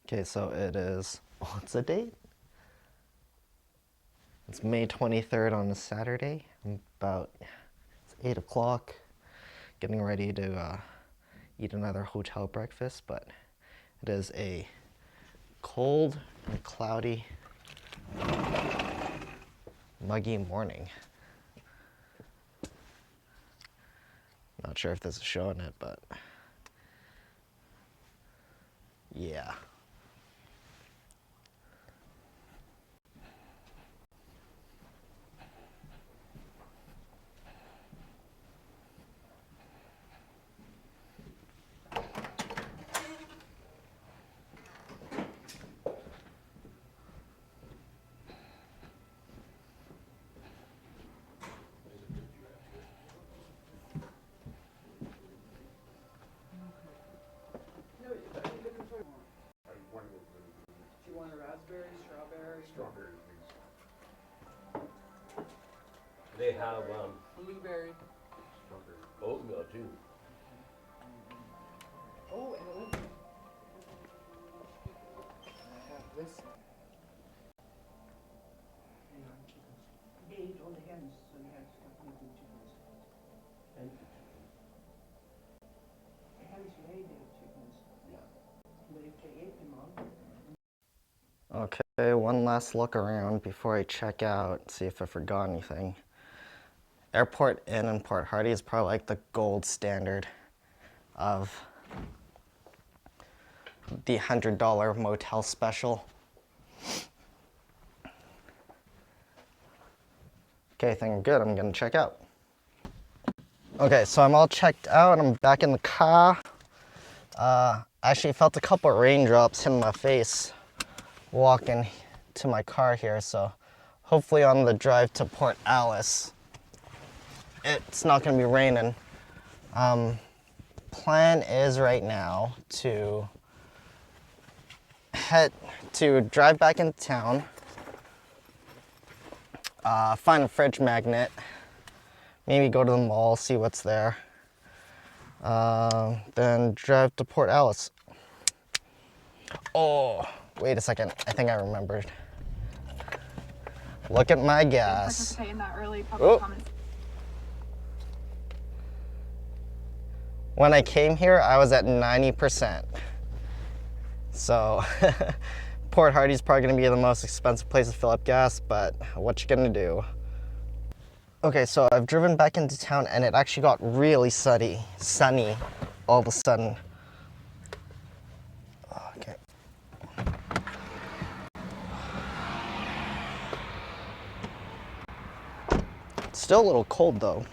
Okay, so it is, what's the date? It's May 23rd on a Saturday. It's 8 o'clock. Getting ready to eat another hotel breakfast, but it is a cold and cloudy, muggy morning. Not sure if this is showing it, but yeah. Do you want a raspberry, strawberry? Strawberry, please. They have Blueberry. strawberry oatmeal too. Oh, and oatmeal. I have this. Hang on, chickens. They ate all the hens, so you had to stop eating chickens. And The hens laid their chickens, yeah. but if they ate them all, Okay, one last look around before I check out, see if I forgot anything. Airport Inn in Port Hardy is probably like the gold standard of the $100 motel special. Okay, I think I'm good. I'm gonna check out. Okay, so I'm all checked out. I'm back in the car. Actually felt a couple raindrops hitting my face walking to my car here, so hopefully on the drive to Port Alice, it's not gonna be raining. Plan is right now to drive back into town, find a fridge magnet, maybe go to the mall, see what's there, then drive to Port Alice. Oh, wait a second, I think I remembered. Look at my gas. Participate in that early public comments. When I came here, I was at 90%. So Port Hardy's probably gonna be the most expensive place to fill up gas, but what you gonna do? Okay, so I've driven back into town and it actually got really sunny all of a sudden. Okay. It's still a little cold though.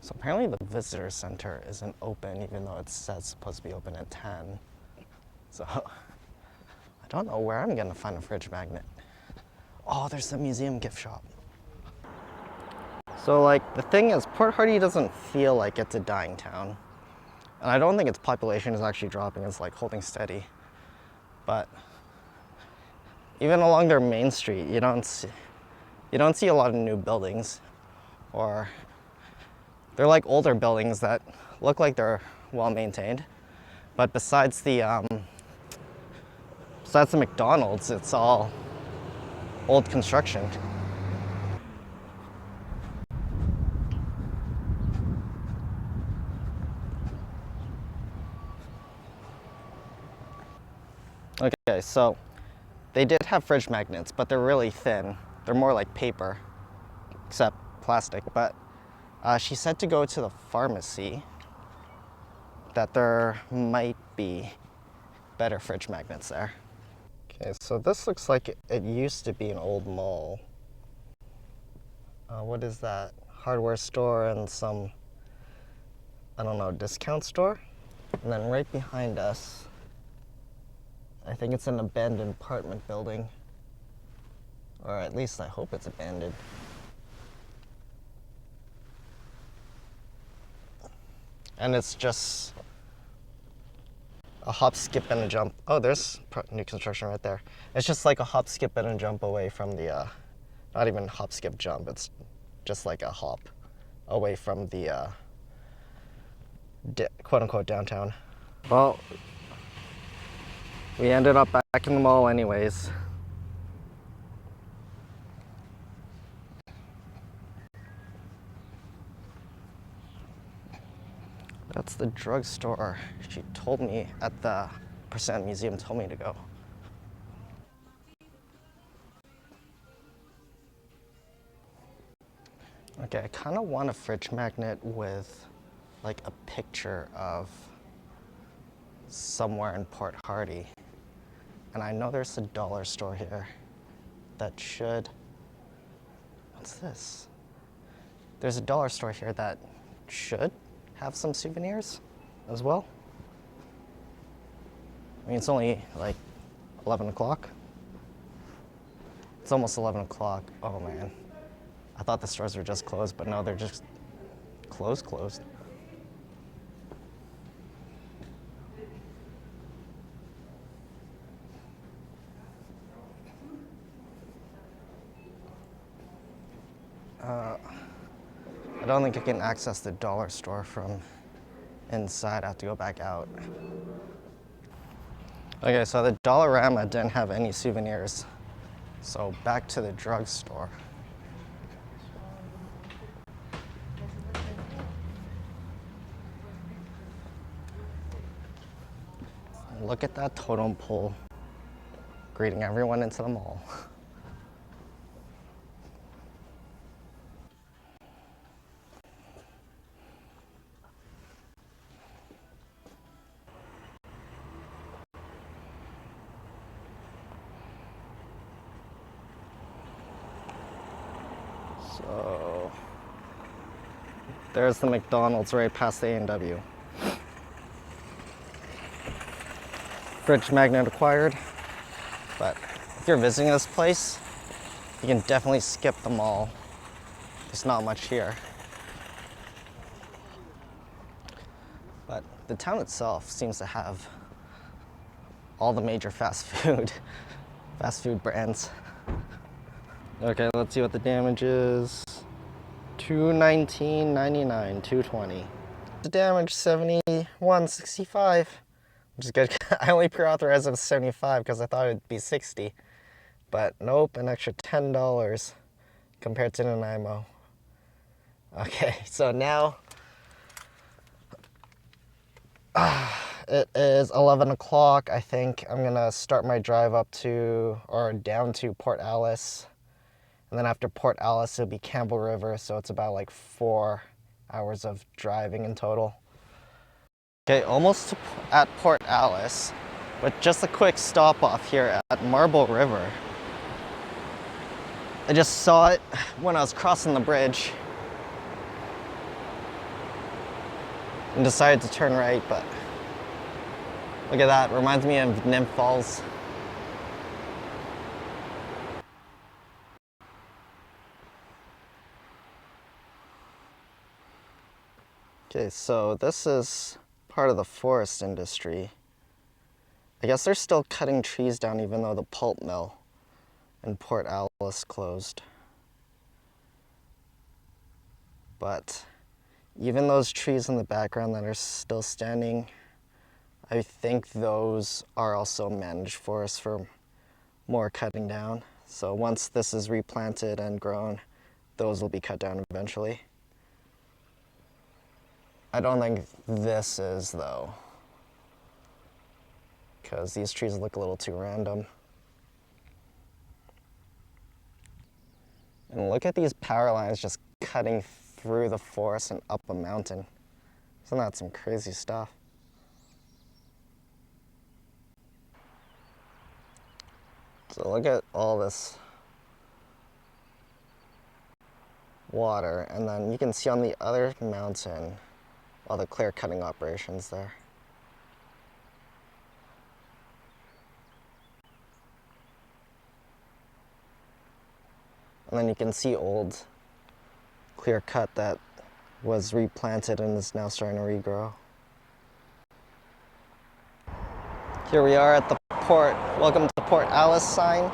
So apparently the visitor center isn't open even though it says it's supposed to be open at 10. So I don't know where I'm gonna find a fridge magnet. Oh, there's the museum gift shop. So like the thing is, Port Hardy doesn't feel like it's a dying town. And I don't think its population is actually dropping, it's like holding steady. But even along their main street, you don't see a lot of new buildings, or they're like older buildings that look like they're well maintained. But besides the McDonald's, it's all old construction. Okay, so they did have fridge magnets, but they're really thin. They're more like paper, except plastic. But she said to go to the pharmacy, that there might be better fridge magnets there. Okay, so this looks like it used to be an old mall. What is that? Hardware store and some, I don't know, discount store? And then right behind us, I think it's an abandoned apartment building. Or at least I hope it's abandoned. And it's just a hop, skip, and a jump. Oh, there's new construction right there. It's just like a hop, skip, and a jump away from the not even hop, skip, jump. It's just like a hop away from the quote-unquote downtown. Well, we ended up back in the mall anyways. That's the drugstore she told me at the Percent Museum told me to go. Okay, I kind of want a fridge magnet with like a picture of somewhere in Port Hardy. And I know there's a dollar store here that should, what's this? There's a dollar store here that should have some souvenirs as well. I mean, it's only like 11 o'clock. It's almost 11 o'clock. Oh man. I thought the stores were just closed, but no, they're just closed. I don't think I can access the dollar store from inside. I have to go back out. Okay, so the Dollarama didn't have any souvenirs. So back to the drugstore. Look at that totem pole greeting everyone into the mall. So there's the McDonald's right past the A&W. Fridge magnet acquired. But if you're visiting this place, you can definitely skip the mall. There's not much here. But the town itself seems to have all the major fast food brands. Okay, let's see what the damage is. $219.99, $220. The damage $71.65, which is good. I only pre-authorized it at 75 because I thought it'd be 60, but nope, an extra $10 compared to Nanaimo. Okay, so now it is 11 o'clock. I think I'm gonna start my drive up to or down to Port Alice. And then after Port Alice, it'll be Campbell River, so it's about like 4 hours of driving in total. Okay, almost at Port Alice, but just a quick stop off here at Marble River. I just saw it when I was crossing the bridge and decided to turn right, but look at that, reminds me of Nymph Falls. Okay, so this is part of the forest industry. I guess they're still cutting trees down even though the pulp mill in Port Alice closed. But even those trees in the background that are still standing, I think those are also managed forests for more cutting down. So once this is replanted and grown, those will be cut down eventually. I don't think this is though, because these trees look a little too random. And look at these power lines just cutting through the forest and up a mountain. Isn't that some crazy stuff? So look at all this water, and then you can see on the other mountain all the clear cutting operations there. And then you can see old clear cut that was replanted and is now starting to regrow. Here we are at the port, welcome to Port Alice sign.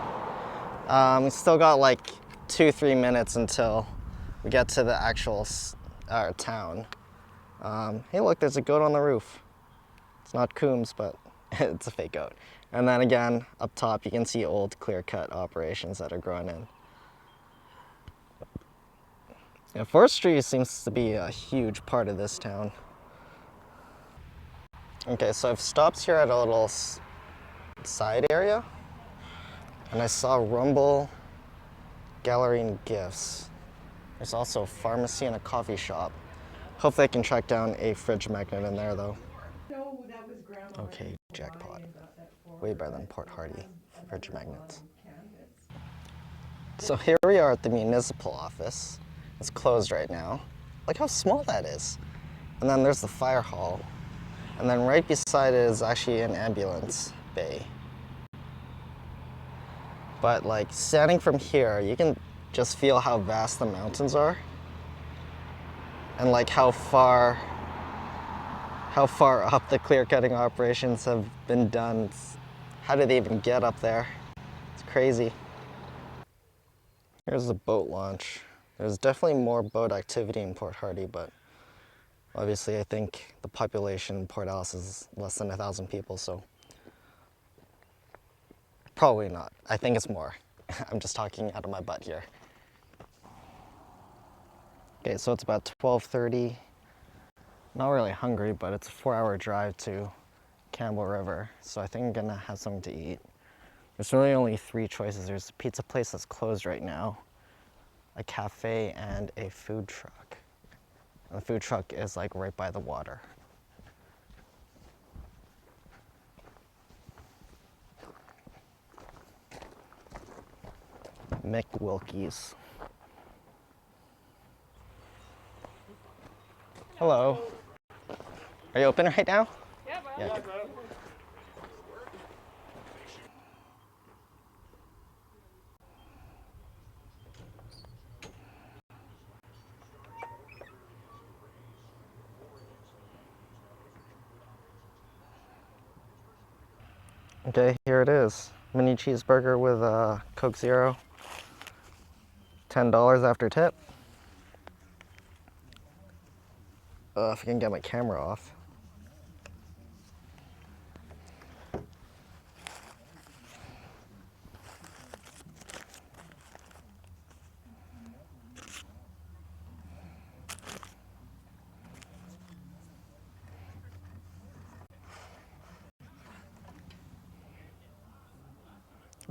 We still got like 2-3 minutes until we get to the actual town. Hey, look, there's a goat on the roof. It's not Coombs, but it's a fake goat. And then again, up top, you can see old clear-cut operations that are growing in. Yeah, forestry seems to be a huge part of this town. Okay, so I've stopped here at a little side area, and I saw Rumble Gallery and Gifts. There's also a pharmacy and a coffee shop. Hopefully I can track down a fridge magnet in there though. No, that was Grandma. Okay, jackpot. Way better than Port Hardy fridge magnets. So here we are at the municipal office. It's closed right now. Look how small that is. And then there's the fire hall. And then right beside it is actually an ambulance bay. But like standing from here, you can just feel how vast the mountains are. And like how far up the clear cutting operations have been done. How did they even get up there? It's crazy. Here's the boat launch. There's definitely more boat activity in Port Hardy, but obviously I think the population in Port Alice is less than 1,000 people, so probably not. I think it's more. I'm just talking out of my butt here. Okay, so it's about 12:30. Not really hungry, but it's a 4-hour drive to Campbell River, so I think I'm gonna have something to eat. There's really only 3 choices. There's a pizza place that's closed right now, a cafe, and a food truck. And the food truck is like right by the water. McWilkie's. Hello. Are you open right now? Yeah. Okay, here it is. Mini cheeseburger with a Coke Zero. $10 after tip. If I can get my camera off.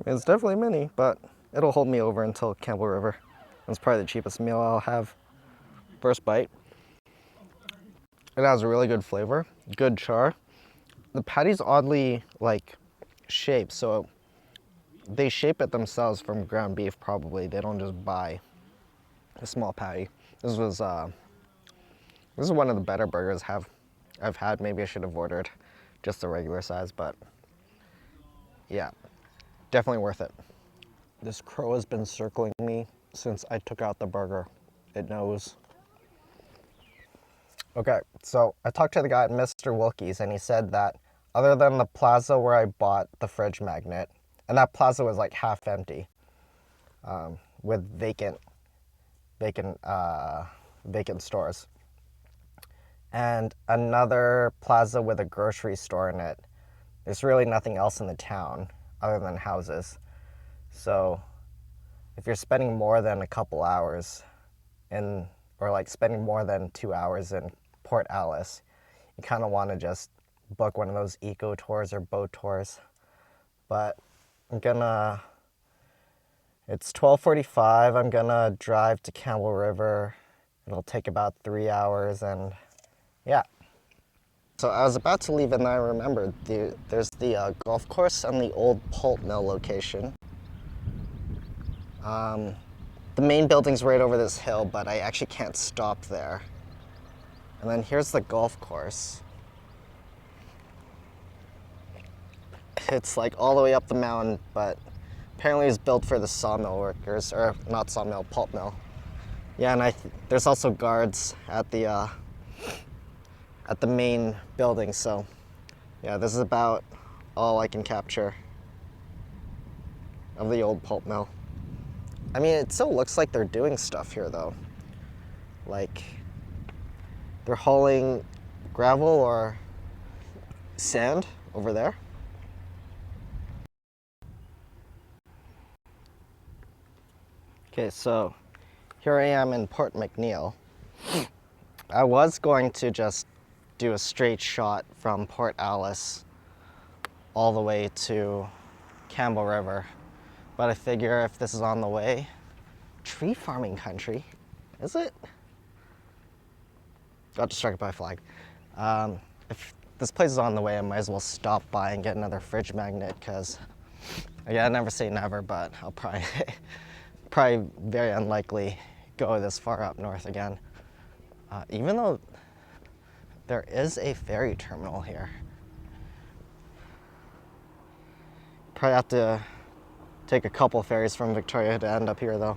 It's definitely mini, but it'll hold me over until Campbell River. It's probably the cheapest meal I'll have. First bite. It has a really good flavor, good char. The patty's oddly like shaped, so they shape it themselves from ground beef probably. They don't just buy a small patty. This is one of the better burgers I've had. Maybe I should have ordered just the regular size, but yeah, definitely worth it. This crow has been circling me since I took out the burger. It knows. Okay, so I talked to the guy at Mr. Wilkie's, and he said that other than the plaza where I bought the fridge magnet, and that plaza was like half empty, with vacant stores, and another plaza with a grocery store in it. There's really nothing else in the town other than houses. So if you're spending more than a couple hours or like spending more than 2 hours in Port Alice, you kind of want to just book one of those eco tours or boat tours. But it's 12:45. I'm gonna drive to Campbell River. It'll take about 3 hours, and yeah. So I was about to leave and I remembered there's the golf course and the old pulp mill location. The main building's right over this hill, but I actually can't stop there. And then here's the golf course. It's like all the way up the mountain, but apparently it's built for the sawmill workers, or not sawmill, pulp mill. Yeah, and there's also guards at the main building, so yeah, this is about all I can capture of the old pulp mill. I mean, it still looks like they're doing stuff here though. Like, they're hauling gravel or sand over there. Okay, so here I am in Port McNeil. I was going to just do a straight shot from Port Alice all the way to Campbell River, but I figure if this is on the way, tree farming country, is it? Got distracted by a flag. If this place is on the way, I might as well stop by and get another fridge magnet, because, again, I never say never, but I'll probably very unlikely go this far up north again. Even though there is a ferry terminal here. Probably have to take a couple ferries from Victoria to end up here though.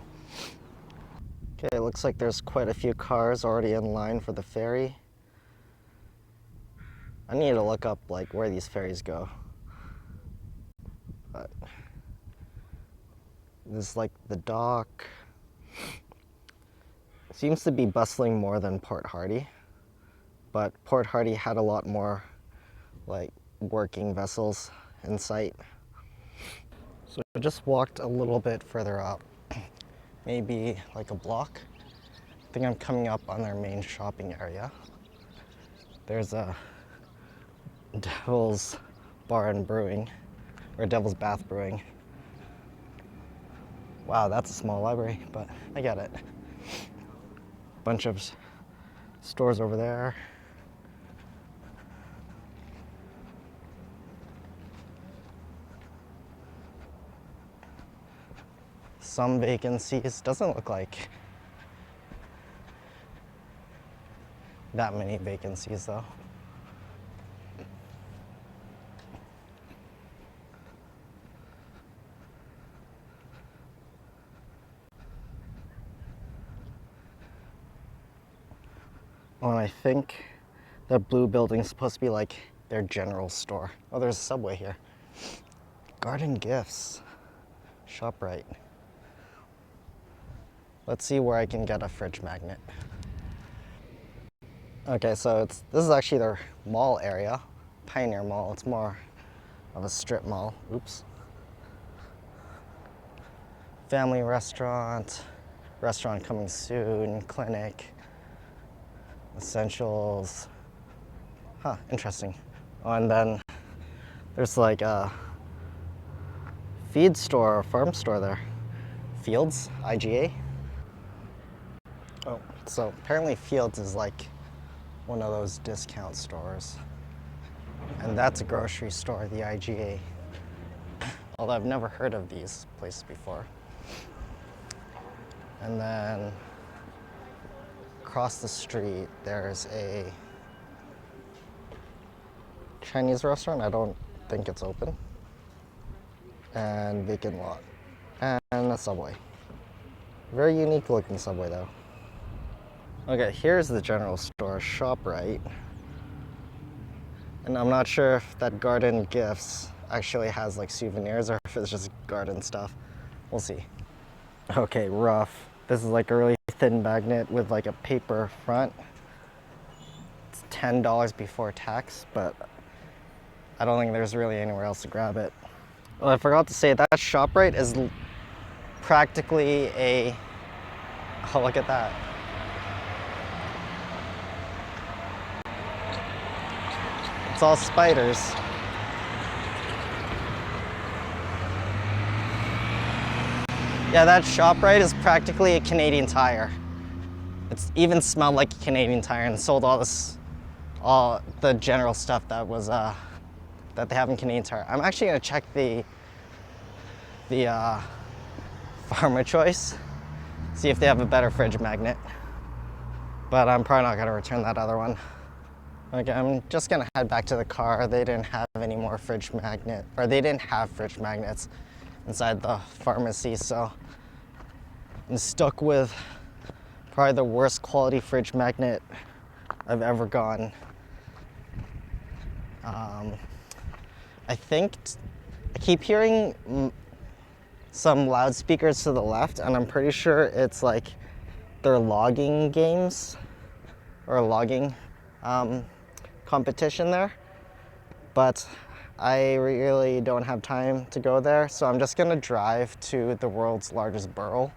Okay, it looks like there's quite a few cars already in line for the ferry. I need to look up like where these ferries go. But this is like the dock. Seems to be bustling more than Port Hardy, but Port Hardy had a lot more like working vessels in sight. So I just walked a little bit further up, maybe like a block. I think I'm coming up on their main shopping area. There's a Devil's Bar and Brewing, or Devil's Bath Brewing. Wow, that's a small library, but I get it. Bunch of stores over there. Some vacancies. Doesn't look like that many vacancies though. Oh, and I think that blue building's supposed to be like their general store. Oh, there's a Subway here. Garden Gifts. ShopRite. Let's see where I can get a fridge magnet. Okay, so this is actually their mall area, Pioneer Mall. It's more of a strip mall. Oops. Family restaurant coming soon, clinic, essentials. Huh, interesting. Oh, and then there's like a feed store or farm store there. Fields, IGA. Oh, so apparently Fields is like one of those discount stores. And that's a grocery store, the IGA. Although I've never heard of these places before. And then across the street, there's a Chinese restaurant. I don't think it's open. And vacant lot. And a Subway. Very unique looking Subway though. Okay, here's the general store, ShopRite. And I'm not sure if that Garden Gifts actually has like souvenirs or if it's just garden stuff. We'll see. Okay, rough. This is like a really thin magnet with like a paper front. It's $10 before tax, but I don't think there's really anywhere else to grab it. Well, I forgot to say that ShopRite is practically a, oh, look at that. It's all spiders. Yeah, that ShopRite is practically a Canadian Tire. It's even smelled like a Canadian Tire and sold all the general stuff that was that they have in Canadian Tire. I'm actually gonna check the Farmer Choice, see if they have a better fridge magnet. But I'm probably not gonna return that other one. Okay, I'm just gonna head back to the car. They didn't have any more fridge magnet, or they didn't have fridge magnets inside the pharmacy, so I'm stuck with probably the worst quality fridge magnet I've ever gotten. I keep hearing some loudspeakers to the left, and I'm pretty sure it's like their logging games or logging competition there. But I really don't have time to go there, so I'm just gonna drive to the world's largest borough.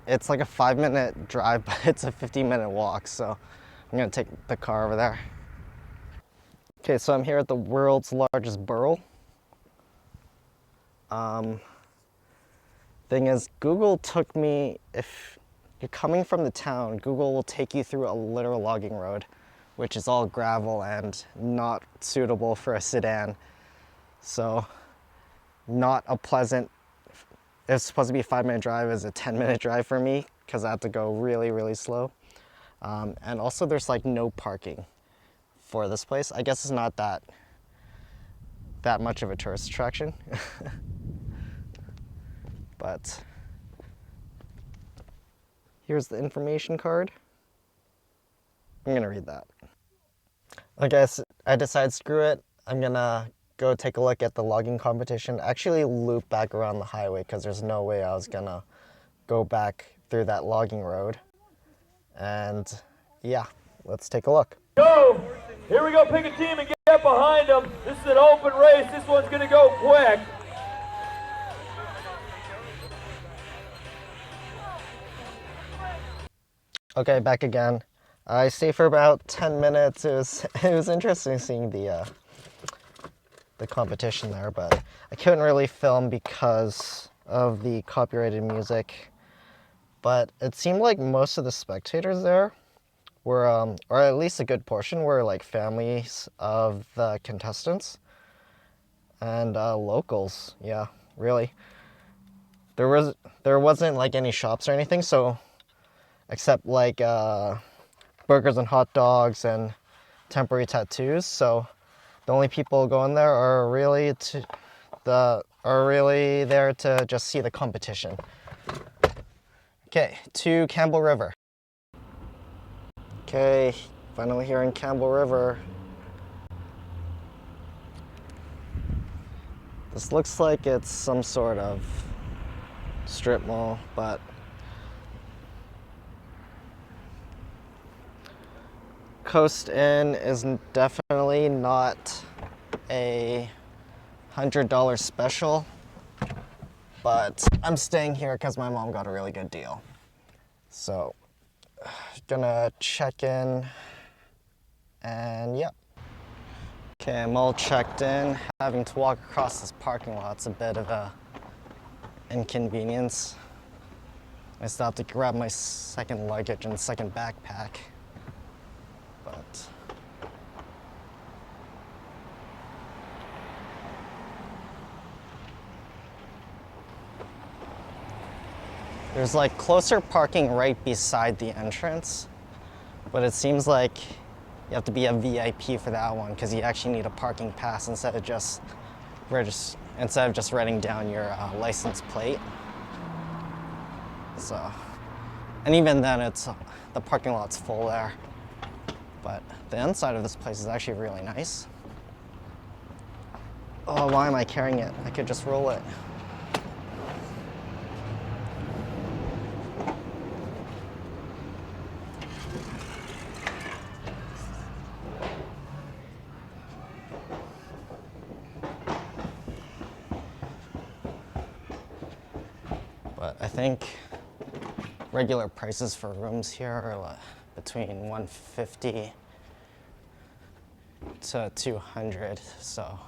It's like a 5-minute drive, but it's a 15-minute walk, so I'm gonna take the car over there. Okay, so I'm here at the world's largest borough. Thing is, Google took me, if you're coming from the town, Google will take you through a literal logging road, which is all gravel and not suitable for a sedan. So, not a pleasant, it's supposed to be a 5-minute drive, is a 10-minute drive for me, because I have to go really, really slow. And also there's like no parking for this place. I guess it's not that much of a tourist attraction. But here's the information card. I'm gonna read that. I guess I decided screw it. I'm gonna go take a look at the logging competition. Actually loop back around the highway because there's no way I was gonna go back through that logging road. And yeah, let's take a look. Go! Here we go, pick a team and get behind them. This is an open race. This one's gonna go quick. Okay, back again. I stayed for about 10 minutes. It was interesting seeing the competition there, but I couldn't really film because of the copyrighted music. But it seemed like most of the spectators there were, or at least a good portion, were like families of the contestants and locals. Yeah, really. There wasn't like any shops or anything, so except like burgers and hot dogs and temporary tattoos. So the only people going there are really there to just see the competition. Okay, to Campbell River. Okay, finally here in Campbell River. This looks like it's some sort of strip mall, but Coast Inn is definitely not a $100 special, but I'm staying here because my mom got a really good deal. So, gonna check in, and yeah. Okay, I'm all checked in. Having to walk across this parking lot's a bit of a inconvenience. I still have to grab my second luggage and second backpack. But there's like closer parking right beside the entrance, but it seems like you have to be a VIP for that one because you actually need a parking pass instead of just writing down your license plate. So, and even then, the parking lot's full there. But the inside of this place is actually really nice. Oh, why am I carrying it? I could just roll it. But I think regular prices for rooms here are between $150 to $200, so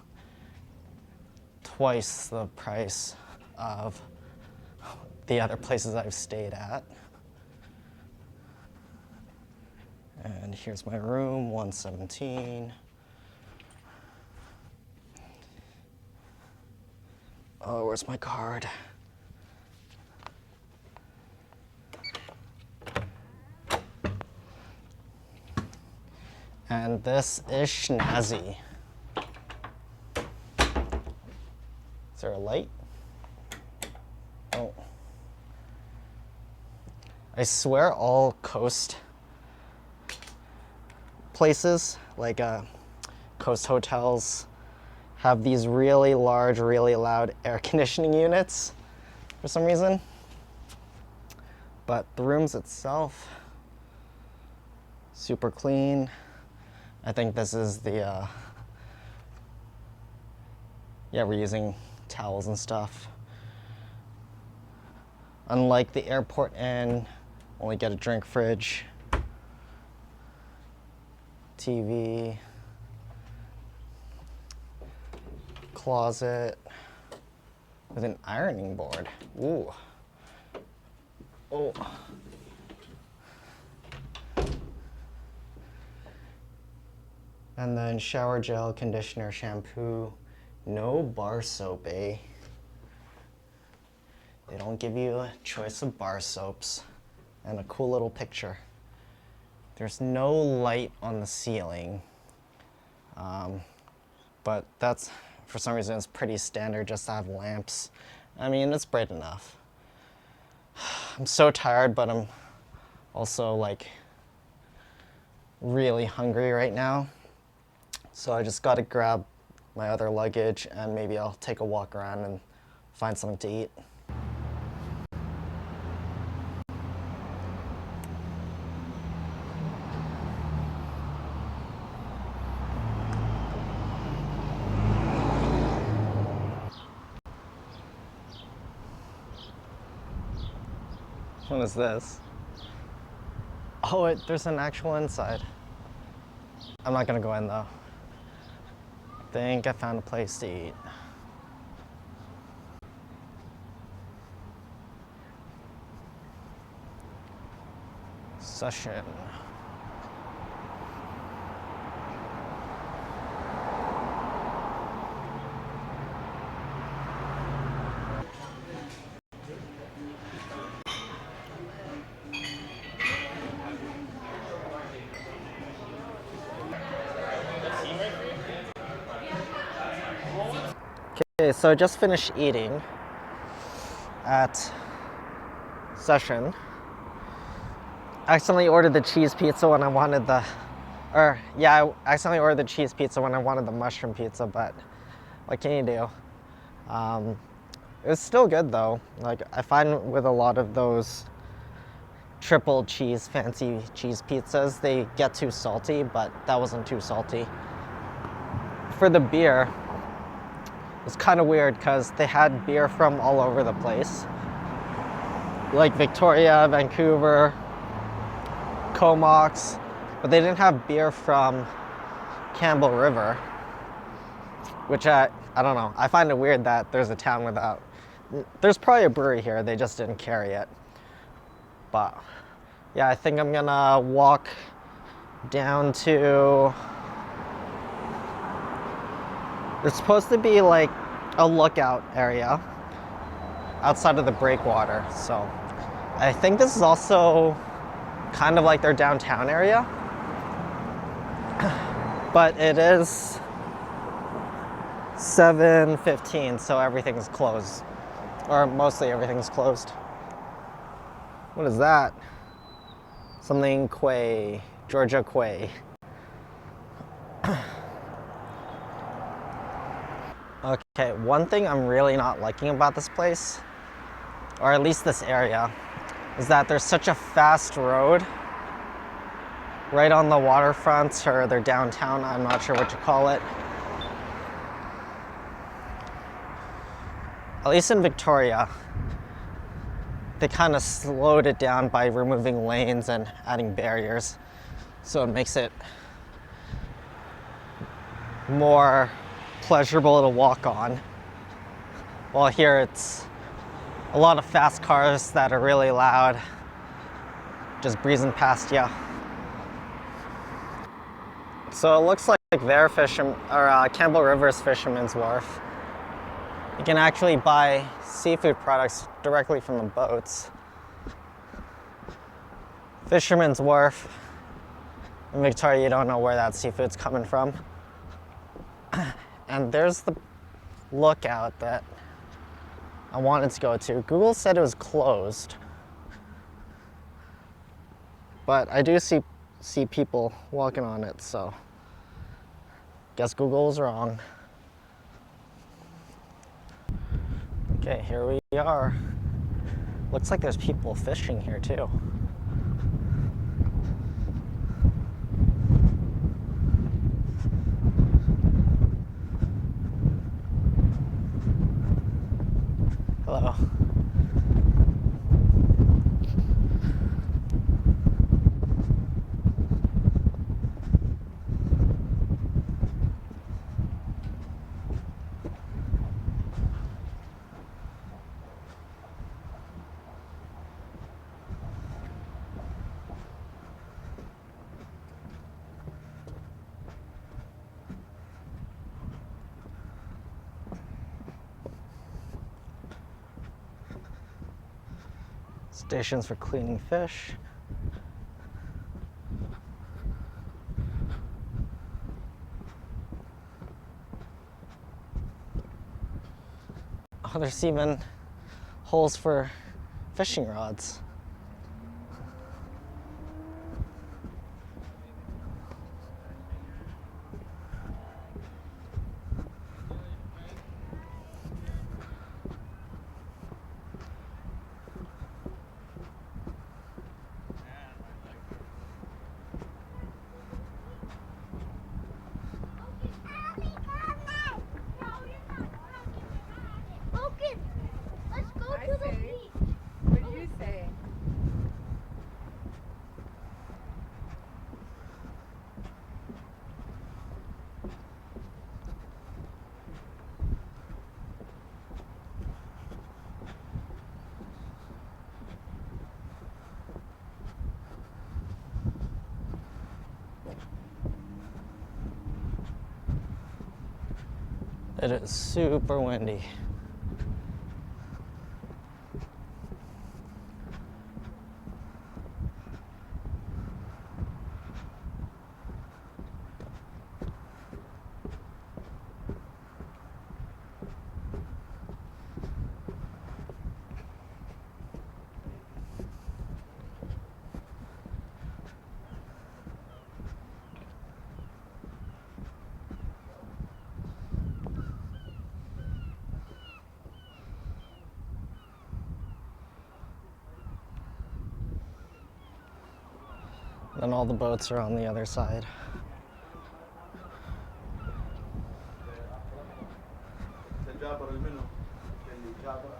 twice the price of the other places I've stayed at. And here's my room, 117. Oh, where's my card? And this is snazzy. Is there a light? Oh. I swear all coast places, like coast hotels, have these really large, really loud air conditioning units for some reason. But the rooms itself, super clean. I think this is the, yeah, we're using towels and stuff. Unlike the airport inn, only get a drink fridge, TV, closet with an ironing board. Ooh. Oh. And then shower gel, conditioner, shampoo. No bar soap, eh? They don't give you a choice of bar soaps. And a cool little picture. There's no light on the ceiling. But that's, for some reason, it's pretty standard just to have lamps. I mean, it's bright enough. I'm so tired, but I'm also like really hungry right now. So I just gotta grab my other luggage and maybe I'll take a walk around and find something to eat. What is this? Oh, there's an actual inside. I'm not gonna go in though. I think I found a place to eat. Session. Okay, so I just finished eating at Session. I accidentally ordered the cheese pizza when I wanted the, I accidentally ordered the cheese pizza when I wanted the mushroom pizza, but what can you do? It was still good though. Like, I find with a lot of those triple cheese, fancy cheese pizzas, they get too salty, but that wasn't too salty. For the beer, it was kind of weird because they had beer from all over the place. Like Victoria, Vancouver, Comox, but they didn't have beer from Campbell River, which I don't know. I find it weird that there's a town without. There's probably a brewery here, they just didn't carry it. But yeah, I think I'm gonna walk down to, there's supposed to be like a lookout area outside of the breakwater. So I think this is also kind of like their downtown area. But it is 7:15, so everything's closed. Or mostly everything's closed. What is that? Something Quay, Georgia Quay. Okay, one thing I'm really not liking about this place, or at least this area, is that there's such a fast road right on the waterfront, or their downtown, I'm not sure what you call it. At least in Victoria, they kind of slowed it down by removing lanes and adding barriers, so it makes it more pleasurable to walk on. While here it's a lot of fast cars that are really loud, just breezing past you. So it looks like their Campbell River's Fisherman's Wharf. You can actually buy seafood products directly from the boats. Fisherman's Wharf. In Victoria, you don't know where that seafood's coming from. And there's the lookout that I wanted to go to. Google said it was closed, but I do see people walking on it, so guess Google was wrong. Okay, here we are. Looks like there's people fishing here too. Hello. Stations for cleaning fish. Oh, there's even holes for fishing rods. Let's go I to the say. beach. What do you say? It is super windy. And all the boats are on the other side. جابر منه اللي جابر